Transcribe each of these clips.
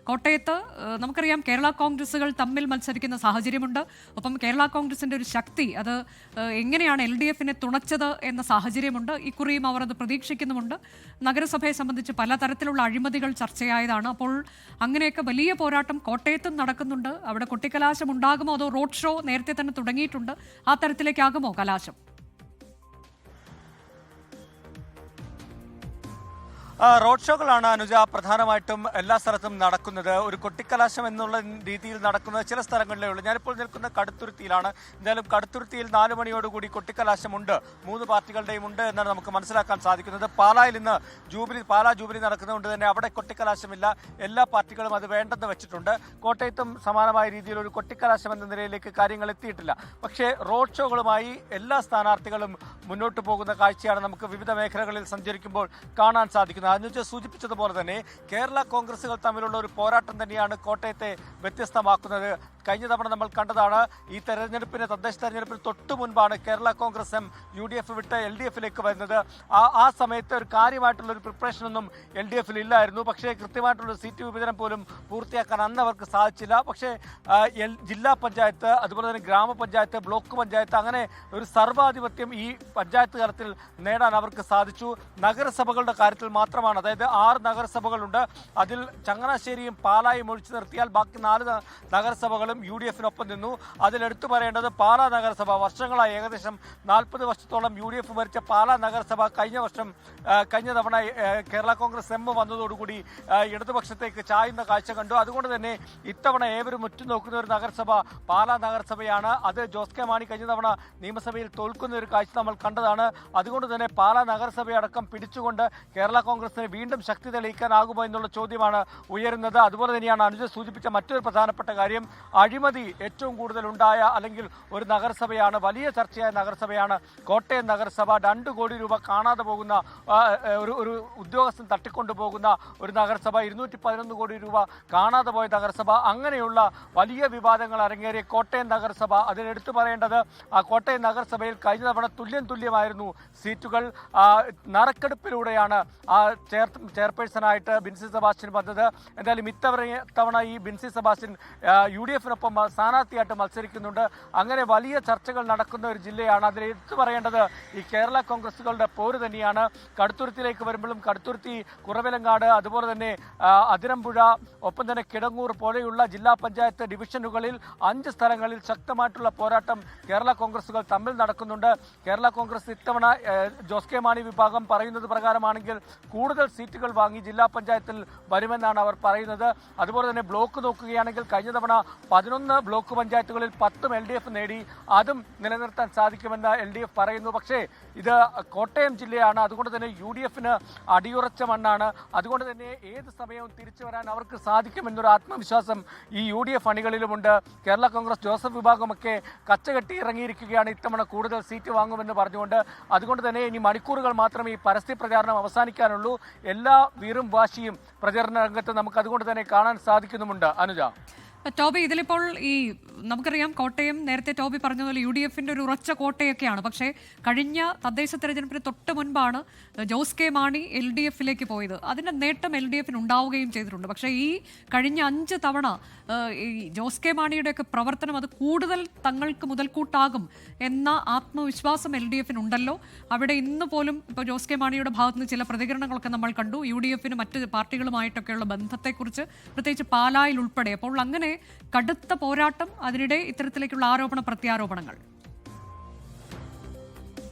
കോട്ടയത്ത് നമുക്കറിയാം കേരള കോൺഗ്രസുകൾ തമ്മിൽ മത്സരിക്കുന്ന സാഹചര്യമുണ്ട്. ഒപ്പം കേരള കോൺഗ്രസിന്റെ ഒരു ശക്തി അത് എങ്ങനെയാണ് LDFനെ തുണച്ചത് എന്ന സാഹചര്യമുണ്ട്. ഇക്കുറിയും അവർ അത് പ്രതീക്ഷിക്കുന്നുമുണ്ട്. നഗരസഭയെ സംബന്ധിച്ച് പലതരത്തിലുള്ള അഴിമതികൾ ചർച്ചയായതാണ്. അപ്പോൾ അങ്ങനെയൊക്കെ വലിയ പോരാട്ടം കോട്ടയത്തും നടക്കുന്നുണ്ട്. അവിടെ കൊട്ടിക്കലാശം ഉണ്ടാകുമോ അതോ റോഡ് ഷോ നേരത്തെ തന്നെ തുടങ്ങിയിട്ടുണ്ട്, ആ തരത്തിലേക്കാകുമോ കലാശം? റോഡ് ഷോകളാണ് അനുജ പ്രധാനമായിട്ടും എല്ലാ സ്ഥലത്തും നടക്കുന്നത്. ഒരു കൊട്ടിക്കലാശം എന്നുള്ള രീതിയിൽ നടക്കുന്നത് ചില സ്ഥലങ്ങളിലേ ഉള്ളൂ. ഞാനിപ്പോൾ നിൽക്കുന്ന കടുത്തുരുത്തിയിലാണ്. എന്തായാലും കടുത്തുരുത്തിയിൽ 4 മണിയോടുകൂടി കൊട്ടിക്കലാശമുണ്ട്, 3 പാർട്ടികളുടെയും ഉണ്ട് എന്നാണ് നമുക്ക് മനസ്സിലാക്കാൻ സാധിക്കുന്നത്. പാലായിൽ ഇന്ന് പാലാ ജൂബിലി നടക്കുന്നതുകൊണ്ട് തന്നെ അവിടെ കൊട്ടിക്കലാശമില്ല. എല്ലാ പാർട്ടികളും അത് വേണ്ടെന്ന് വെച്ചിട്ടുണ്ട്. കോട്ടയത്തും സമാനമായ രീതിയിൽ ഒരു കൊട്ടിക്കലാശം എന്ന നിലയിലേക്ക് കാര്യങ്ങൾ എത്തിയിട്ടില്ല. പക്ഷേ റോഡ് ഷോകളുമായി എല്ലാ സ്ഥാനാർത്ഥികളും മുന്നോട്ട് പോകുന്ന കാഴ്ചയാണ് നമുക്ക് വിവിധ മേഖലകളിൽ സഞ്ചരിക്കുമ്പോൾ കാണാൻ സാധിക്കുന്നത്. അനുജ സൂചിപ്പിച്ചതുപോലെ തന്നെ കേരള കോൺഗ്രസുകൾ തമ്മിലുള്ള ഒരു പോരാട്ടം തന്നെയാണ് കോട്ടയത്തെ വ്യത്യസ്തമാക്കുന്നത്. കഴിഞ്ഞ തവണ നമ്മൾ കണ്ടതാണ്. ഈ തെരഞ്ഞെടുപ്പിന്, തദ്ദേശ തെരഞ്ഞെടുപ്പിന് തൊട്ടു മുൻപാണ് കേരള കോൺഗ്രസ് UDF വിട്ട് LDFിലേക്ക് വരുന്നത്. ആ സമയത്ത് ഒരു കാര്യമായിട്ടുള്ള ഒരു പ്രിപ്പറേഷനൊന്നും LDFിൽ ഇല്ലായിരുന്നു. പക്ഷേ കൃത്യമായിട്ടുള്ള സീറ്റ് വിഭജനം പോലും പൂർത്തിയാക്കാൻ അന്ന് അവർക്ക് സാധിച്ചില്ല. പക്ഷേ ജില്ലാ പഞ്ചായത്ത്, അതുപോലെ തന്നെ ഗ്രാമപഞ്ചായത്ത്, ബ്ലോക്ക് പഞ്ചായത്ത്, അങ്ങനെ ഒരു സർവാധിപത്യം ഈ പഞ്ചായത്ത് തലത്തിൽ നേടാൻ അവർക്ക് സാധിച്ചു. നഗരസഭകളുടെ കാര്യത്തിൽ മാത്രമാണ്, അതായത് 6 നഗരസഭകളുണ്ട്. അതിൽ ചങ്ങനാശ്ശേരിയും പാലായും ഒഴിച്ചു നിർത്തിയാൽ ബാക്കി 4 നഗരസഭകളും UDFിനൊപ്പം നിന്നു. അതിലെടുത്തു പറയേണ്ടത് പാലാ നഗരസഭ. വർഷങ്ങളായി, ഏകദേശം 40 വർഷത്തോളം UDF ഭരിച്ച പാലാ നഗരസഭ കഴിഞ്ഞ തവണ കേരള കോൺഗ്രസ് വന്നതോടുകൂടി ഇടതുപക്ഷത്തേക്ക് ചായുന്ന കാഴ്ച കണ്ടു. അതുകൊണ്ട് തന്നെ ഇത്തവണ ഏവരും ഉറ്റുനോക്കുന്ന ഒരു നഗരസഭ പാലാ നഗരസഭയാണ്. അത് ജോസ് കെ മാണി കഴിഞ്ഞ തവണ നിയമസഭയിൽ തോൽക്കുന്ന ഒരു കാഴ്ച നമ്മൾ കണ്ടതാണ്. അതുകൊണ്ട് തന്നെ പാലാ നഗരസഭയടക്കം പിടിച്ചുകൊണ്ട് കേരള കോൺഗ്രസിന് വീണ്ടും ശക്തി തെളിയിക്കാനാകുമോ എന്നുള്ള ചോദ്യമാണ് ഉയരുന്നത്. അതുപോലെ തന്നെയാണ് അനുജ സൂചിപ്പിച്ച മറ്റൊരു പ്രധാനപ്പെട്ട കാര്യം, അഴിമതി ഏറ്റവും കൂടുതൽ ഉണ്ടായ അല്ലെങ്കിൽ ഒരു നഗരസഭയാണ്, വലിയ ചർച്ചയായ നഗരസഭയാണ് കോട്ടയം നഗരസഭ. 2 കോടി രൂപ കാണാതെ പോകുന്ന ഒരു ഉദ്യോഗസ്ഥൻ തട്ടിക്കൊണ്ടുപോകുന്ന ഒരു നഗരസഭ, 211 കോടി രൂപ കാണാതെ പോയ നഗരസഭ, അങ്ങനെയുള്ള വലിയ വിവാദങ്ങൾ അരങ്ങേറിയ കോട്ടയം നഗരസഭ. അതിലെടുത്തു പറയേണ്ടത്, കോട്ടയം നഗരസഭയിൽ കഴിഞ്ഞ തവണ തുല്യമായിരുന്നു സീറ്റുകൾ. നറുക്കെടുപ്പിലൂടെയാണ് ചെയർപേഴ്സണായിട്ട് ബിൻസി സെബാസ്റ്റ്യൻ വന്നത്. എന്തായാലും ഇത്തവണ ഈ ബിൻസി സെബാസ്റ്റ്യൻ UDFിനൊപ്പം സ്ഥാനാർത്ഥിയായിട്ട് മത്സരിക്കുന്നുണ്ട്. അങ്ങനെ വലിയ ചർച്ചകൾ നടക്കുന്ന ഒരു ജില്ലയാണ്. അതിൽ എടുത്തു പറയേണ്ടത് ഈ കേരള കോൺഗ്രസുകളുടെ പോര് തന്നെയാണ്. കടുത്തുരുത്തിയിലേക്ക് വരുമ്പോഴും കടുത്തുരുത്തി, കുറവിലങ്ങാട്, അതുപോലെ തന്നെ അതിരമ്പുഴ, ഒപ്പം തന്നെ കിടങ്ങൂർ പോലെയുള്ള ജില്ലാ പഞ്ചായത്ത് ഡിവിഷനുകളിൽ 5 സ്ഥലങ്ങളിൽ ശക്തമായിട്ടുള്ള പോരാട്ടം കേരള കോൺഗ്രസുകൾ തമ്മിൽ നടക്കുന്നുണ്ട്. കേരള കോൺഗ്രസ് ഇത്തവണ ജോസ് കെ മാണി വിഭാഗം പറയുന്നത് പ്രകാരമാണെങ്കിൽ കൂടുതൽ സീറ്റുകൾ വാങ്ങി ജില്ലാ പഞ്ചായത്തിൽ വരുമെന്നാണ് അവർ പറയുന്നത്. അതുപോലെ തന്നെ ബ്ലോക്ക് നോക്കുകയാണെങ്കിൽ കഴിഞ്ഞ തവണ 11 ബ്ലോക്ക് പഞ്ചായത്തുകളിൽ 10 LDF നേടി. അതും നിലനിർത്താൻ സാധിക്കുമെന്ന് LDF പറയുന്നു. പക്ഷേ ഇത് കോട്ടയം ജില്ലയാണ്. അതുകൊണ്ട് തന്നെ UDFന് അടിയുറച്ച മണ്ണാണ്. അതുകൊണ്ട് തന്നെ ഏത് സമയവും തിരിച്ചു വരാൻ അവർക്ക് സാധിക്കുമെന്നൊരു ആത്മവിശ്വാസം ഈ UDF അണികളിലുമുണ്ട്. കേരള കോൺഗ്രസ് ജോസഫ് വിഭാഗമൊക്കെ കച്ചകെട്ടി ഇറങ്ങിയിരിക്കുകയാണ് ഇത്തവണ കൂടുതൽ സീറ്റ് വാങ്ങുമെന്ന് പറഞ്ഞുകൊണ്ട്. അതുകൊണ്ട് തന്നെ ഇനി മണിക്കൂറുകൾ മാത്രമേ ഈ പരസ്യ പ്രചാരണം അവസാനിക്കാനുള്ളൂ. എല്ലാ വീറും വാശിയും പ്രചരണ രംഗത്ത് നമുക്ക് അതുകൊണ്ട് തന്നെ കാണാൻ സാധിക്കുന്നുമുണ്ട്. അനുജ, ടോബി, ഇതിലിപ്പോൾ നമുക്കറിയാം കോട്ടയം നേരത്തെ ടോബി പറഞ്ഞതുപോലെ UDFിന്റെ ഒരു ഉറച്ച കോട്ടയൊക്കെയാണ്. പക്ഷേ കഴിഞ്ഞ തദ്ദേശ തെരഞ്ഞെടുപ്പിന് തൊട്ട് മുൻപാണ് ജോസ് കെ മാണി LDFിലേക്ക് പോയത്. അതിൻ്റെ നേട്ടം LDFിന് ഉണ്ടാവുകയും ചെയ്തിട്ടുണ്ട്. പക്ഷേ ഈ കഴിഞ്ഞ 5 തവണ ഈ ജോസ് കെ മാണിയുടെയൊക്കെ പ്രവർത്തനം അത് കൂടുതൽ തങ്ങൾക്ക് മുതൽക്കൂട്ടാകും എന്ന ആത്മവിശ്വാസം LDFിനുണ്ടല്ലോ. അവിടെ ഇന്ന് പോലും ഇപ്പോൾ ജോസ് കെ മാണിയുടെ ഭാഗത്തുനിന്ന് ചില പ്രതികരണങ്ങളൊക്കെ നമ്മൾ കണ്ടു, UDFിന് മറ്റ് പാർട്ടികളുമായിട്ടൊക്കെയുള്ള ബന്ധത്തെക്കുറിച്ച്, പ്രത്യേകിച്ച് പാലായിൽ ഉൾപ്പെടെ. അപ്പോൾ അങ്ങനെ കടുത്ത പോരാട്ടം, അതിനിടെ ഇത്തരത്തിലേക്കുള്ള ആരോപണ പ്രത്യാരോപണങ്ങൾ.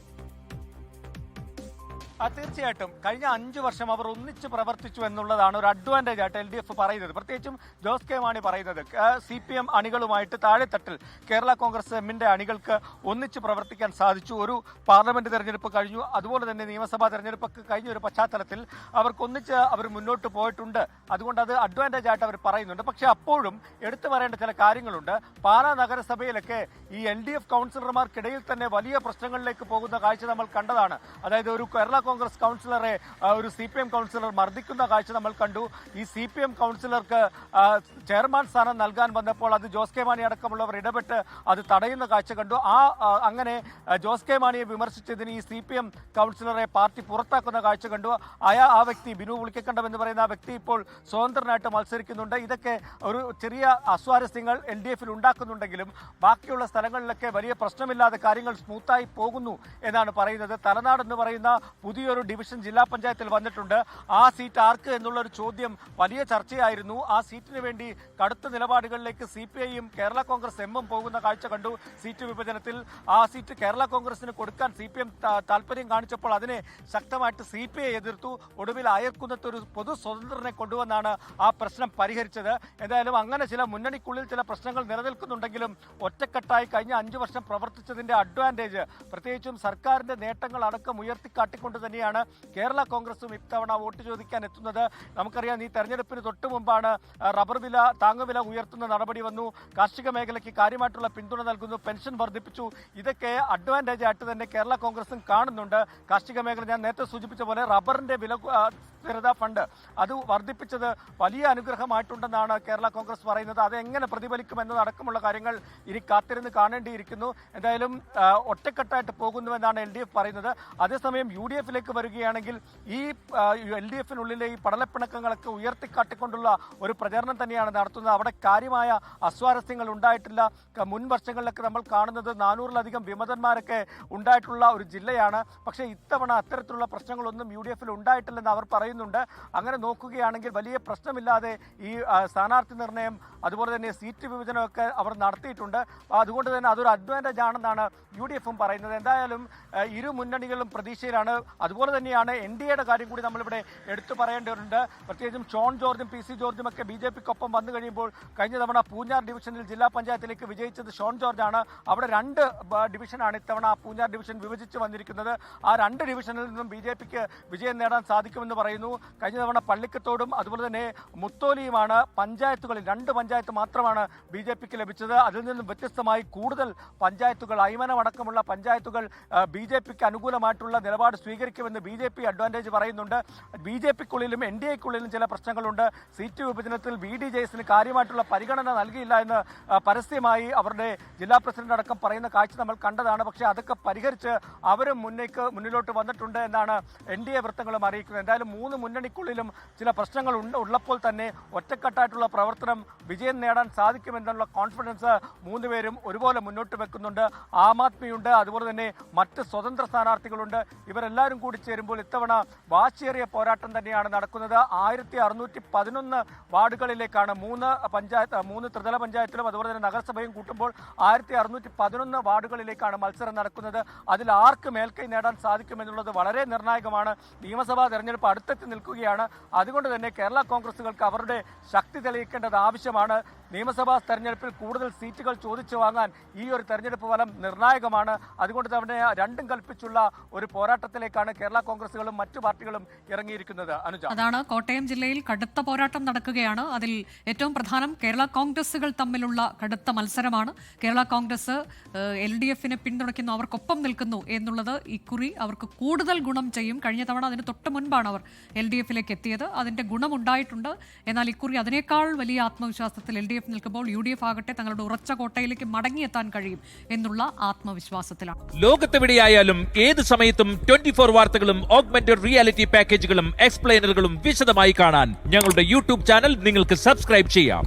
തീർച്ചയായിട്ടും കഴിഞ്ഞ 5 വർഷം അവർ ഒന്നിച്ച് പ്രവർത്തിച്ചു എന്നുള്ളതാണ് ഒരു അഡ്വാൻറ്റേജ് ആയിട്ട് LDF പറയുന്നത്. പ്രത്യേകിച്ചും ജോസ് കെ മാണി പറയുന്നത് CPM അണികളുമായിട്ട് താഴെത്തട്ടിൽ കേരള കോൺഗ്രസ് അണികൾക്ക് ഒന്നിച്ച് പ്രവർത്തിക്കാൻ സാധിച്ചു. ഒരു പാർലമെന്റ് തെരഞ്ഞെടുപ്പ് കഴിഞ്ഞു, അതുപോലെ തന്നെ നിയമസഭാ തെരഞ്ഞെടുപ്പൊക്കെ കഴിഞ്ഞ ഒരു പശ്ചാത്തലത്തിൽ അവർക്കൊന്നിച്ച് അവർ മുന്നോട്ട് പോയിട്ടുണ്ട്. അതുകൊണ്ട് അത് അഡ്വാൻറ്റേജ് ആയിട്ട് അവർ പറയുന്നുണ്ട്. പക്ഷേ അപ്പോഴും എടുത്തു പറയേണ്ട ചില കാര്യങ്ങളുണ്ട്. പാലാ നഗരസഭയിലൊക്കെ ഈ LDF കൗൺസിലർമാർക്കിടയിൽ തന്നെ വലിയ പ്രശ്നങ്ങളിലേക്ക് പോകുന്ന കാഴ്ച നമ്മൾ കണ്ടതാണ്. അതായത് ഒരു കേരള കോൺഗ്രസ് കൗൺസിലറെ ഒരു CPM കൗൺസിലർ മർദ്ദിക്കുന്ന കാഴ്ച നമ്മൾ കണ്ടു. ഈ CPM കൗൺസിലർക്ക് ചെയർമാൻ സ്ഥാനം നൽകാൻ വന്നപ്പോൾ അത് ജോസ് കെ മാണി അടക്കമുള്ളവർ ഇടപെട്ട് അത് തടയുന്ന കാഴ്ച കണ്ടു. അങ്ങനെ ജോസ് കെ മാണിയെ വിമർശിച്ചതിന് ഈ CPM കൗൺസിലറെ പാർട്ടി പുറത്താക്കുന്ന കാഴ്ച കണ്ടു. ആ വ്യക്തി ബിനു പുളിക്കക്കണ്ടം എന്ന് പറയുന്ന ആ വ്യക്തി ഇപ്പോൾ സ്വതന്ത്രനായിട്ട് മത്സരിക്കുന്നുണ്ട്. ഇതൊക്കെ ഒരു ചെറിയ അസ്വാരസ്യങ്ങൾ LDF-ൽ ഉണ്ടാക്കുന്നുണ്ടെങ്കിലും ബാക്കിയുള്ള സ്ഥലങ്ങളിലൊക്കെ വലിയ പ്രശ്നമില്ലാതെ കാര്യങ്ങൾ സ്മൂത്തായി പോകുന്നു എന്നാണ് പറയുന്നത്. തലനാട് എന്ന് പറയുന്ന പുതിയൊരു ഡിവിഷൻ ജില്ലാ പഞ്ചായത്തിൽ വന്നിട്ടുണ്ട്. ആ സീറ്റ് ആർക്ക് എന്നുള്ള ഒരു ചോദ്യം വലിയ ചർച്ചയായിരുന്നു. ആ സീറ്റിന് വേണ്ടി കടുത്ത നിലപാടുകളിലേക്ക് CPI-യും കേരള കോൺഗ്രസ് എമ്മും പോകുന്ന കാഴ്ച കണ്ടു. സീറ്റ് വിഭജനത്തിൽ ആ സീറ്റ് കേരള കോൺഗ്രസിന് കൊടുക്കാൻ CPM താല്പര്യം കാണിച്ചപ്പോൾ അതിനെ ശക്തമായിട്ട് CPI എതിർത്തു. ഒടുവിൽ അയർക്കുന്നത്ത് ഒരു പൊതു സ്വതന്ത്രനെ കൊണ്ടുവന്നാണ് ആ പ്രശ്നം പരിഹരിച്ചത്. എന്തായാലും അങ്ങനെ ചില മുന്നണിക്കുള്ളിൽ ചില പ്രശ്നങ്ങൾ നിലനിൽക്കുന്നുണ്ടെങ്കിലും ഒറ്റക്കെട്ടായി കഴിഞ്ഞ 5 വർഷം പ്രവർത്തിച്ചതിന്റെ അഡ്വാൻറ്റേജ്, പ്രത്യേകിച്ചും സർക്കാരിന്റെ നേട്ടങ്ങൾ അടക്കം ഉയർത്തിക്കാട്ടിക്കൊണ്ട് തന്നെയാണ് കേരള കോൺഗ്രസും ഇത്തവണ വോട്ട് ചോദിക്കാൻ എത്തുന്നത്. നമുക്കറിയാം, ഈ തെരഞ്ഞെടുപ്പിന് തൊട്ടു മുമ്പാണ് റബ്ബർ വില, താങ്ങുവില ഉയർത്തുന്ന നടപടി വന്നു. കാർഷിക മേഖലയ്ക്ക് കാര്യമായിട്ടുള്ള പിന്തുണ നൽകുന്നു, പെൻഷൻ വർദ്ധിപ്പിച്ചു. ഇതൊക്കെ അഡ്വാൻറ്റേജ് ആയിട്ട് തന്നെ കേരള കോൺഗ്രസും കാണുന്നുണ്ട്. കാർഷിക മേഖല ഞാൻ നേരത്തെ സൂചിപ്പിച്ച പോലെ റബ്ബറിന്റെ വില സ്ഥിരതാ ഫണ്ട് അത് വർദ്ധിപ്പിച്ചത് വലിയ അനുഗ്രഹമായിട്ടുണ്ടെന്നാണ് കേരള കോൺഗ്രസ് പറയുന്നത്. അതെങ്ങനെ പ്രതിഫലിക്കുമെന്നതടക്കമുള്ള കാര്യങ്ങൾ ഇനി കാത്തിരുന്ന് കാണേണ്ടിയിരിക്കുന്നു. എന്തായാലും ഒറ്റക്കെട്ടായിട്ട് പോകുന്നുവെന്നാണ് LDF പറയുന്നത്. അതേസമയം UDF-ലേക്ക് വരികയാണെങ്കിൽ ഈ LDF-നുള്ളിലെ ഈ പടലപ്പിണക്കങ്ങളൊക്കെ ഉയർത്തിക്കാട്ടിക്കൊണ്ടുള്ള ഒരു പ്രചരണം തന്നെയാണ് നടത്തുന്നത്. അവിടെ കാര്യമായ അസ്വാരസ്യങ്ങൾ ഉണ്ടായിട്ടില്ല. മുൻ വർഷങ്ങളിലൊക്കെ നമ്മൾ കാണുന്നത് 400-ലധികം വിമതന്മാരൊക്കെ ഉണ്ടായിട്ടുള്ള ഒരു ജില്ലയാണ്. പക്ഷേ ഇത്തവണ അത്തരത്തിലുള്ള പ്രശ്നങ്ങളൊന്നും UDF-ൽ ഉണ്ടായിട്ടില്ലെന്ന് അവർ പറയുന്നുണ്ട്. അങ്ങനെ നോക്കുകയാണെങ്കിൽ വലിയ പ്രശ്നമില്ലാതെ ഈ സ്ഥാനാർത്ഥി നിർണയം അതുപോലെ തന്നെ സീറ്റ് വിഭജനമൊക്കെ അവർ നടത്തിയിട്ടുണ്ട്. അതുകൊണ്ട് തന്നെ അതൊരു അഡ്വാൻറ്റേജ് ആണെന്നാണ് UDF-ഉം പറയുന്നത്. എന്തായാലും ഇരു മുന്നണികളും പ്രതീക്ഷയിലാണ്. അതുപോലെ തന്നെയാണ് NDA-യുടെ കാര്യം കൂടി നമ്മളിവിടെ എടുത്തു പറയേണ്ടതുണ്ട്. പ്രത്യേകിച്ചും ഷോൺ ജോർജും PC ജോർജും ഒക്കെ BJP-ക്കൊപ്പം വന്നു കഴിയുമ്പോൾ കഴിഞ്ഞ തവണ പൂഞ്ഞാർ ഡിവിഷനിൽ ജില്ലാ പഞ്ചായത്തിലേക്ക് വിജയിച്ചത് ഷോൺ ജോർജാണ്. അവിടെ 2 ഡിവിഷനാണ് ഇത്തവണ പൂഞ്ഞാർ ഡിവിഷൻ വിഭജിച്ച് വന്നിരിക്കുന്നത്. ആ 2 ഡിവിഷനിൽ നിന്നും BJP-ക്ക് വിജയം നേടാൻ സാധിക്കുമെന്ന് പറയുന്നു. കഴിഞ്ഞ തവണ പള്ളിക്കത്തോടും അതുപോലെ തന്നെ മുത്തോലിയുമാണ് പഞ്ചായത്തുകളിൽ 2 പഞ്ചായത്ത് മാത്രമാണ് BJP-ക്ക് ലഭിച്ചത്. അതിൽ നിന്നും വ്യത്യസ്തമായി കൂടുതൽ പഞ്ചായത്തുകൾ, അയ്മനമടക്കമുള്ള പഞ്ചായത്തുകൾ BJP-ക്ക് അനുകൂലമായിട്ടുള്ള നിലപാട് സ്വീകരിക്കുമെന്ന് BJP അഡ്വാൻറ്റേജ് പറയുന്നുണ്ട്. BJP-ക്കുള്ളിലും NDA-ക്കുള്ളിലും ചില പ്രശ്നങ്ങളുണ്ട്. സീറ്റ് വിഭജനത്തിൽ BDJS-ന് കാര്യമായിട്ടുള്ള പരിഗണന നൽകിയില്ല എന്ന് പരസ്യമായി അവരുടെ ജില്ലാ പ്രസിഡന്റ് അടക്കം പറയുന്ന കാഴ്ച നമ്മൾ കണ്ടതാണ്. പക്ഷേ അതൊക്കെ പരിഹരിച്ച് അവരും മുന്നിലോട്ട് വന്നിട്ടുണ്ട് എന്നാണ് NDA വൃത്തങ്ങളും അറിയിക്കുന്നത്. എന്തായാലും 3 മുന്നണിക്കുള്ളിലും ചില പ്രശ്നങ്ങൾ ഉള്ളപ്പോൾ തന്നെ ഒറ്റക്കെട്ടായിട്ടുള്ള പ്രവർത്തനം വിജയം നേടാൻ സാധിക്കുമെന്നുള്ള കോൺഫിഡൻസ് 3 പേരും ഒരുപോലെ മുന്നോട്ട് വെക്കുന്നുണ്ട്. ആം ആദ്മിയുണ്ട്, അതുപോലെ തന്നെ മറ്റ് സ്വതന്ത്ര സ്ഥാനാർത്ഥികളുണ്ട്. ഇവരെല്ലാവരും കൂടി ചേരുമ്പോൾ ഇത്തവണ വാശിയേറിയ പോരാട്ടം തന്നെയാണ് നടക്കുന്നത്. 1611 വാർഡുകളിലേക്കാണ് 3 ത്രിതല പഞ്ചായത്തിലും അതുപോലെ തന്നെ നഗരസഭയും കൂട്ടുമ്പോൾ 1611 വാർഡുകളിലേക്കാണ് മത്സരം നടക്കുന്നത്. അതിൽ ആർക്ക് മേൽക്കൈ നേടാൻ സാധിക്കുമെന്നുള്ളത് വളരെ നിർണായകമാണ്. നിയമസഭാ തെരഞ്ഞെടുപ്പ് അടുത്തെത്തി നിൽക്കുകയാണ്. അതുകൊണ്ട് തന്നെ കേരള കോൺഗ്രസുകൾക്ക് അവരുടെ ശക്തി തെളിയിക്കേണ്ടത് ആവശ്യമാണ്. നിയമസഭാ തെരഞ്ഞെടുപ്പിൽ കൂടുതൽ സീറ്റുകൾ ചോദിച്ചു വാങ്ങാൻ ഈ ഒരു തെരഞ്ഞെടുപ്പ് ഫലം നിർണായകമാണ്. അതുകൊണ്ട് തന്നെ രണ്ടും കൽപ്പിച്ചുള്ള ഒരു പോരാട്ടത്തിലേക്കാണ് കേരള കോൺഗ്രസുകളും മറ്റു പാർട്ടികളും ഇറങ്ങിയിരിക്കുന്നത്. അനുജ, അതാണ് കോട്ടയം ജില്ലയിൽ കടുത്ത പോരാട്ടം നടക്കുകയാണ്. അതിൽ ഏറ്റവും പ്രധാനം കേരള കോൺഗ്രസുകൾ തമ്മിലുള്ള കടുത്ത മത്സരമാണ്. കേരള കോൺഗ്രസ് LDF-നെ പിന്തുണയ്ക്കുന്നു, അവർക്കൊപ്പം നിൽക്കുന്നു എന്നുള്ളത് ഇക്കുറി അവർക്ക് കൂടുതൽ ഗുണം ചെയ്യും. കഴിഞ്ഞ തവണ അതിന് തൊട്ട് മുൻപാണ് അവർ LDF-ലേക്ക് എത്തിയത്. അതിന്റെ ഗുണമുണ്ടായിട്ടുണ്ട്. എന്നാൽ ഇക്കുറി അതിനേക്കാൾ വലിയ ആത്മവിശ്വാസത്തിൽ LDF നിൽക്കുമ്പോൾ UDF ആകട്ടെ തങ്ങളുടെ ഉറച്ച കോട്ടയിലേക്ക് മടങ്ങിയെത്താൻ കഴിയും എന്നുള്ള ആത്മവിശ്വാസത്തിലാണ്. ലോകത്തെവിടെയായാലും ഏത് സമയത്തും 24 വാർത്തകളും ഓഗ്മെന്റഡ് റിയാലിറ്റി പാക്കേജുകളും എക്സ്പ്ലെയിനറുകളും വിശദമായി കാണാൻ ഞങ്ങളുടെ YouTube ചാനൽ നിങ്ങൾക്ക് സബ്സ്ക്രൈബ് ചെയ്യാം.